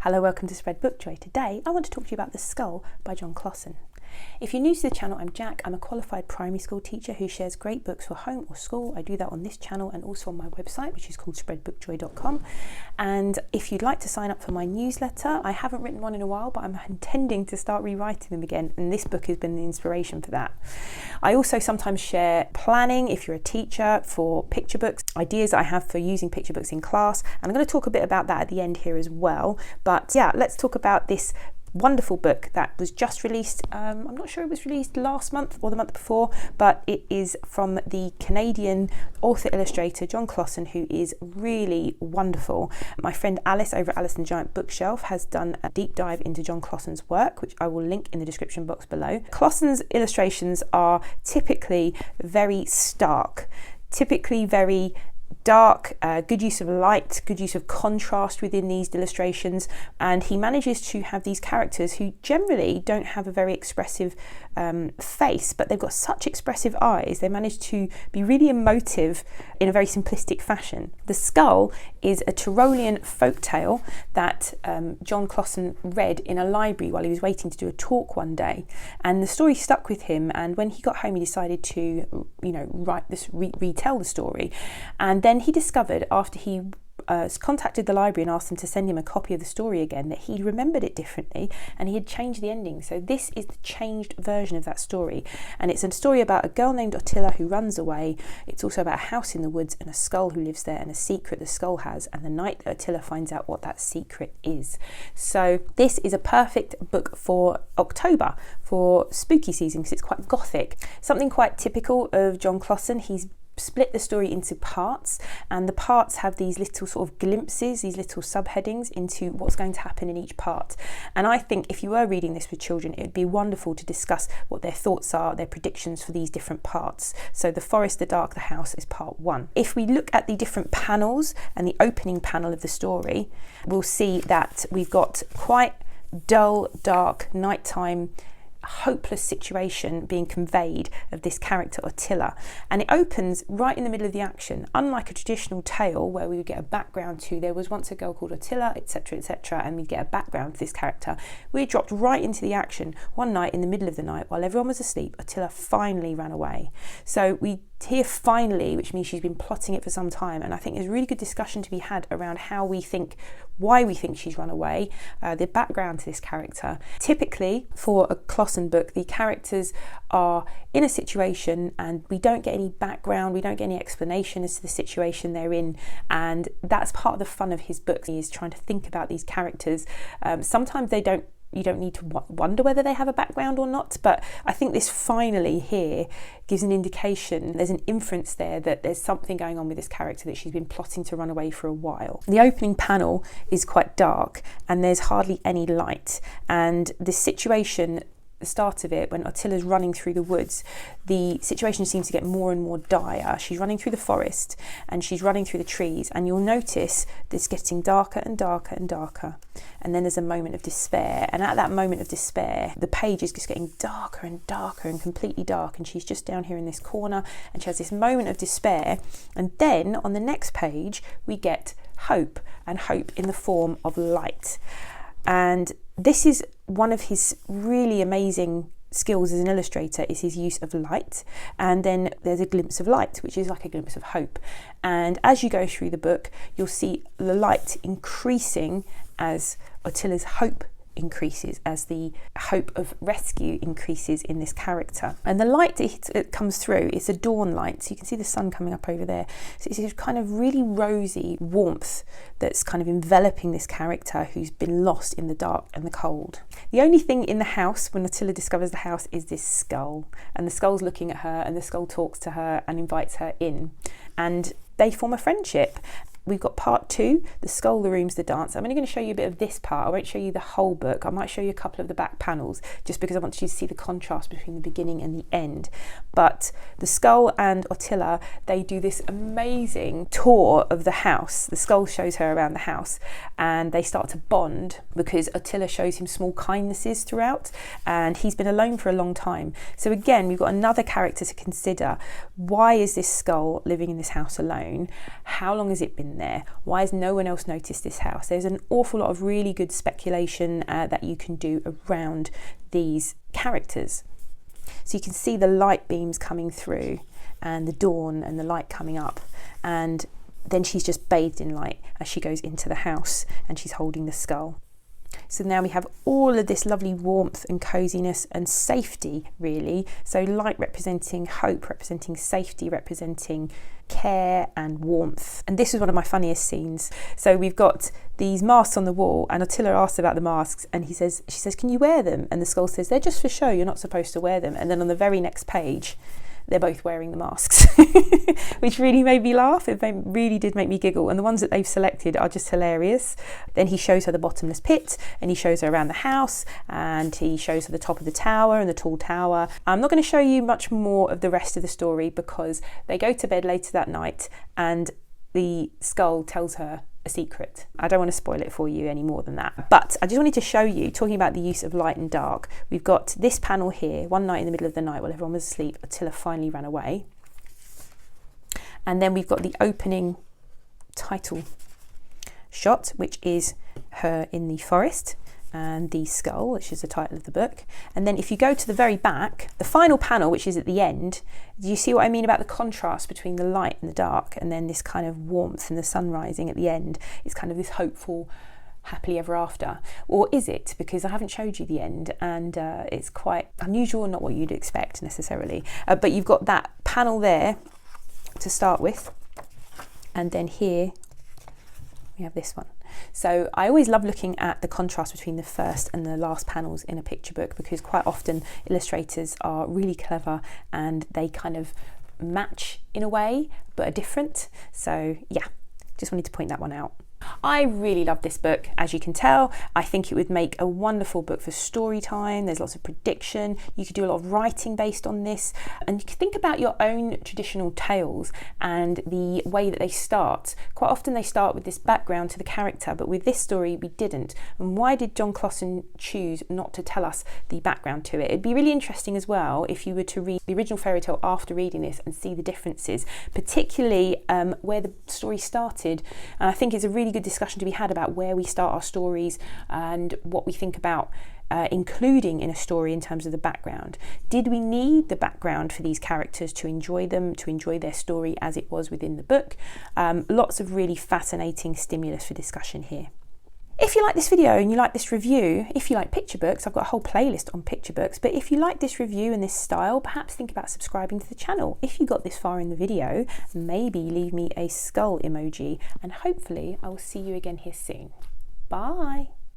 Hello, welcome to Spread Book Joy. Today I want to talk to you about The Skull by Jon Klassen. If you're new to the channel, I'm Jack. I'm a qualified primary school teacher who shares great books for home or school. I do that on this channel and also on my website, which is called spreadbookjoy.com. And if you'd like to sign up for my newsletter, I haven't written one in a while, but I'm intending to start rewriting them again, and this book has been the inspiration for that. I also sometimes share planning, if you're a teacher, for picture books, ideas that I have for using picture books in class, and I'm going to talk a bit about that at the end here as well. But yeah, let's talk about this wonderful book that was just released. I'm not sure it was released last month or the month before, but it is from the Canadian author illustrator Jon Klassen, who is really wonderful. My friend Alice over at Alice and the Giant Bookshelf has done a deep dive into Jon Klassen's work, which I will link in the description box below. Klassen's illustrations are typically very stark, typically very dark, good use of light, good use of contrast within these illustrations, and he manages to have these characters who generally don't have a very expressive face, but they've got such expressive eyes. They manage to be really emotive in a very simplistic fashion. The Skull is a Tyrolean folktale that Jon Klassen read in a library while he was waiting to do a talk one day, and the story stuck with him, and when he got home he decided to retell the story. And then he discovered, after he contacted the library and asked them to send him a copy of the story again, that he remembered it differently and he had changed the ending. So this is the changed version of that story, and it's a story about a girl named Attila who runs away. It's also about a house in the woods and a skull who lives there and a secret the skull has, and the night that Attila finds out what that secret is. So this is a perfect book for October, for spooky season, because it's quite gothic. Something quite typical of Jon Klassen, he's split the story into parts, and the parts have these little sort of glimpses, these little subheadings into what's going to happen in each part. And I think if you were reading this with children, it would be wonderful to discuss what their thoughts are, their predictions for these different parts. So the forest, the dark, the house is part one. If we look at the different panels and the opening panel of the story, we'll see that we've got quite dull, dark, nighttime, hopeless situation being conveyed of this character Attila, and it opens right in the middle of the action. Unlike a traditional tale where we would get a background to there was once a girl called Attila, etc., and we'd get a background to this character, we dropped right into the action. One night in the middle of the night while everyone was asleep, Attila finally ran away. So we hear finally, which means she's been plotting it for some time, and I think there's a really good discussion to be had around how we think, why we think she's run away, the background to this character. Typically for a Klassen book, the characters are in a situation and we don't get any background, we don't get any explanation as to the situation they're in, and that's part of the fun of his books. He is trying to think about these characters. Sometimes you don't need to wonder whether they have a background or not, but I think this finally here gives an indication, there's an inference there that there's something going on with this character, that she's been plotting to run away for a while. The opening panel is quite dark and there's hardly any light, and this situation, the start of it, when Attila's running through the woods, the situation seems to get more and more dire. She's running through the forest and she's running through the trees, and you'll notice this getting darker and darker and darker, and then there's a moment of despair, and at that moment of despair the page is just getting darker and darker and completely dark, and she's just down here in this corner and she has this moment of despair, and then on the next page we get hope, and hope in the form of light. And this is one of his really amazing skills as an illustrator, is his use of light, and then there's a glimpse of light, which is like a glimpse of hope. And as you go through the book, you'll see the light increasing as Attila's hope increases, as the hope of rescue increases in this character. And the light it comes through, it's a dawn light, so you can see the sun coming up over there. So it's this kind of really rosy warmth that's kind of enveloping this character who's been lost in the dark and the cold. The only thing in the house when Attila discovers the house is this skull, and the skull's looking at her, and the skull talks to her and invites her in, and they form a friendship. We've got part two, the skull, the rooms, the dance. I'm only going to show you a bit of this part. I won't show you the whole book. I might show you a couple of the back panels, just because I want you to see the contrast between the beginning and the end. But the skull and Attila, they do this amazing tour of the house. The skull shows her around the house, and they start to bond because Attila shows him small kindnesses throughout, and he's been alone for a long time. So again, we've got another character to consider. Why is this skull living in this house alone? How long has it been there? Why has no one else noticed this house? There's an awful lot of really good speculation that you can do around these characters. So you can see the light beams coming through and the dawn and the light coming up, and then she's just bathed in light as she goes into the house and she's holding the skull. So now we have all of this lovely warmth and coziness and safety, really. So light representing hope, representing safety, representing care and warmth. And this is one of my funniest scenes. So we've got these masks on the wall, and Attila asks about the masks, and she says, can you wear them? And the skull says, they're just for show, you're not supposed to wear them. And then on the very next page, they're both wearing the masks, which really made me laugh. It really did make me giggle. And the ones that they've selected are just hilarious. Then he shows her the bottomless pit, and he shows her around the house, and he shows her the top of the tower and the tall tower. I'm not going to show you much more of the rest of the story because they go to bed later that night and the skull tells her a secret. I don't want to spoil it for you any more than that, but I just wanted to show you, talking about the use of light and dark, we've got this panel here. One night in the middle of the night while everyone was asleep, Attila finally ran away, and then we've got the opening title shot, which is her in the forest, and the skull, which is the title of the book. And then if you go to the very back, the final panel, which is at the end, do you see what I mean about the contrast between the light and the dark, and then this kind of warmth and the sun rising at the end? It's kind of this hopeful happily ever after. Or is it? Because I haven't showed you the end, and it's quite unusual, not what you'd expect necessarily. But you've got that panel there to start with, and then here we have this one. So I always love looking at the contrast between the first and the last panels in a picture book, because quite often illustrators are really clever and they kind of match in a way but are different. So yeah, just wanted to point that one out. I really love this book, as you can tell. I think it would make a wonderful book for story time. There's lots of prediction. You could do a lot of writing based on this, and you could think about your own traditional tales and the way that they start. Quite often they start with this background to the character, but with this story we didn't. And why did Jon Klassen choose not to tell us the background to it? It'd be really interesting as well if you were to read the original fairy tale after reading this and see the differences, particularly where the story started. And I think it's a really good discussion to be had about where we start our stories and what we think about including in a story in terms of the background. Did we need the background for these characters to enjoy them, to enjoy their story as it was within the book? Lots of really fascinating stimulus for discussion here. If you like this video and you like this review, if you like picture books, I've got a whole playlist on picture books, but if you like this review and this style, perhaps think about subscribing to the channel. If you got this far in the video, maybe leave me a skull emoji, and hopefully I will see you again here soon. Bye!